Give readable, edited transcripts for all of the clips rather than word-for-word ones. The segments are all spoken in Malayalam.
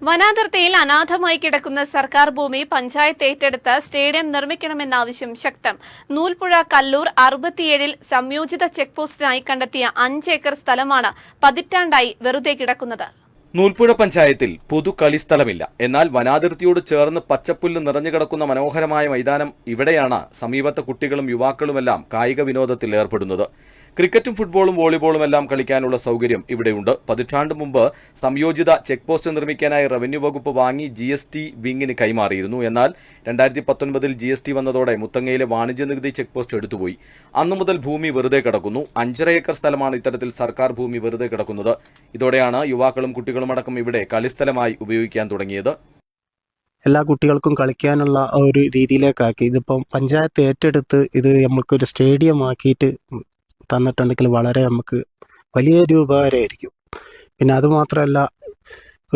വനാതിർത്തിയിൽ അനാഥമായി കിടക്കുന്ന സർക്കാർ ഭൂമി പഞ്ചായത്ത് ഏറ്റെടുത്ത് സ്റ്റേഡിയം നിർമ്മിക്കണമെന്ന ആവശ്യം ശക്തം. നൂൽപ്പുഴ കല്ലൂർ 67-ൽ സംയോജിത ചെക്ക് പോസ്റ്റിനായി കണ്ടെത്തിയ 5 ഏക്കർ സ്ഥലമാണ് പതിറ്റാണ്ടായി വെറുതെ കിടക്കുന്നത്. നൂൽപ്പുഴ പഞ്ചായത്തിൽ പൊതു കളിസ്ഥലമില്ല. എന്നാൽ വനാതിർത്തിയോട് ചേർന്ന് പച്ചപ്പുല്ല് നിറഞ്ഞുകിടക്കുന്ന മനോഹരമായ മൈതാനം ഇവിടെയാണ് സമീപത്തെ കുട്ടികളും യുവാക്കളുമെല്ലാം കായിക വിനോദത്തിൽ ഏർപ്പെടുന്നത്. ക്രിക്കറ്റും ഫുട്ബോളും വോളിബോളും എല്ലാം കളിക്കാനുള്ള സൌകര്യം ഇവിടെയുണ്ട്. പതിറ്റാണ്ട് മുമ്പ് സംയോജിത ചെക്ക് പോസ്റ്റ് നിർമ്മിക്കാനായി റവന്യൂ വകുപ്പ് വാങ്ങി GST വിങ്ങിന് കൈമാറിയിരുന്നു. എന്നാൽ 2019-ൽ GST വന്നതോടെ മുത്തങ്ങയിലെ വാണിജ്യ നികുതി ചെക്ക് പോസ്റ്റ് എടുത്തുപോയി. അന്നു മുതൽ ഭൂമി വെറുതെ കിടക്കുന്നു. 5.5 ഏക്കർ സ്ഥലമാണ് ഇത്തരത്തിൽ സർക്കാർ ഭൂമി വെറുതെ കിടക്കുന്നത്. ഇതോടെയാണ് യുവാക്കളും കുട്ടികളുമടക്കം ഇവിടെ കളിസ്ഥലമായി ഉപയോഗിക്കാൻ തുടങ്ങിയത്. എല്ലാ കുട്ടികൾക്കും കളിക്കാനുള്ള ഒരു രീതിയിലേക്കാക്കി. ഇതിപ്പം പഞ്ചായത്ത് ഏറ്റെടുത്ത് ഇത് നമുക്കൊരു സ്റ്റേഡിയം ആക്കിയിട്ട് തന്നിട്ടുണ്ടെങ്കിൽ വളരെ നമുക്ക് വലിയൊരു ഉപകാരമായിരിക്കും. പിന്നെ അതുമാത്രമല്ല,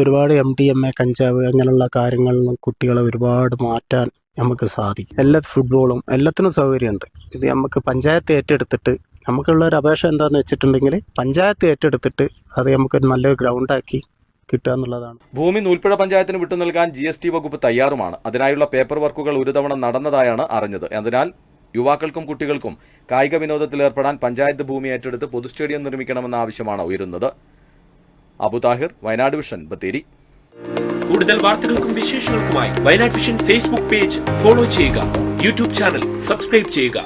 ഒരുപാട് MDMA കഞ്ചാവ് അങ്ങനെയുള്ള കാര്യങ്ങളിൽ നിന്ന് കുട്ടികളെ ഒരുപാട് മാറ്റാൻ നമുക്ക് സാധിക്കും. ഫുട്ബോളും എല്ലാത്തിനും സൗകര്യമുണ്ട്. ഇത് നമുക്ക് പഞ്ചായത്ത് ഏറ്റെടുത്തിട്ട് നമുക്കുള്ള ഒരു അപേക്ഷ എന്താണെന്ന് വെച്ചിട്ടുണ്ടെങ്കിൽ പഞ്ചായത്ത് ഏറ്റെടുത്തിട്ട് അത് നമുക്കൊരു നല്ലൊരു ഗ്രൗണ്ടാക്കി കിട്ടുക എന്നുള്ളതാണ്. ഭൂമി നൂൽപ്പുഴ പഞ്ചായത്തിന് വിട്ടു നൽകാൻ GST വകുപ്പ് തയ്യാറുമാണ്. അതിനായുള്ള പേപ്പർ വർക്കുകൾ ഒരു തവണ നടന്നതായാണ് അറിഞ്ഞത്. അതിനാൽ യുവാക്കൾക്കും കുട്ടികൾക്കും കായിക വിനോദത്തിൽ ഏർപ്പെടാൻ പഞ്ചായത്ത് ഭൂമി ഏറ്റെടുത്ത് പൊതു സ്റ്റേഡിയം നിർമ്മിക്കണമെന്ന ആവശ്യമാണ് ഉയരുന്നത്. അബു താഹിർ, വയനാട് വിഷൻ, ബത്തേരി. കൂടുതൽ വാർത്തകൾക്കും വിശേഷങ്ങൾക്കുമായി Wayanad vision Facebook page follow ചെയ്യുക. യൂട്യൂബ് ചാനൽ സബ്സ്ക്രൈബ് ചെയ്യുക.